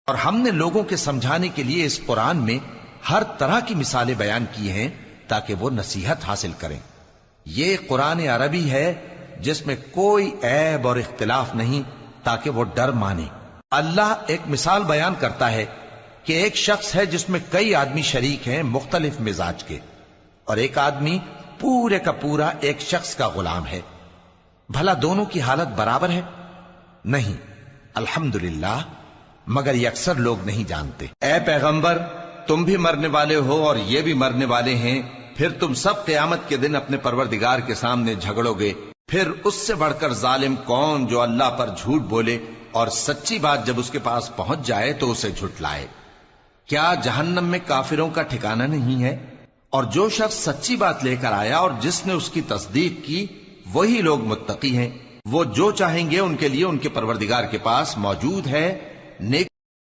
اور ہم نے لوگوں کے سمجھانے کے لیے اس قرآن میں ہر طرح کی مثالیں بیان کی ہیں تاکہ وہ نصیحت حاصل کریں۔ یہ قرآن عربی ہے جس میں کوئی عیب اور اختلاف نہیں تاکہ وہ ڈر مانے۔ اللہ ایک مثال بیان کرتا ہے کہ ایک شخص ہے جس میں کئی آدمی شریک ہیں مختلف مزاج کے، اور ایک آدمی پورے کا پورا ایک شخص کا غلام ہے۔ بھلا دونوں کی حالت برابر ہے؟ نہیں، الحمدللہ، مگر یہ اکثر لوگ نہیں جانتے۔ اے پیغمبر، تم بھی مرنے والے ہو اور یہ بھی مرنے والے ہیں، پھر تم سب قیامت کے دن اپنے پروردگار کے سامنے جھگڑو گے۔ پھر اس سے بڑھ کر ظالم کون جو اللہ پر جھوٹ بولے اور سچی بات جب اس کے پاس پہنچ جائے تو اسے جھٹلائے۔ کیا جہنم میں کافروں کا ٹھکانہ نہیں ہے؟ اور جو شخص سچی بات لے کر آیا اور جس نے اس کی تصدیق کی، وہی لوگ متقی ہیں۔ وہ جو چاہیں گے ان کے لیے ان کے پروردگار کے پاس موجود ہے۔ نیک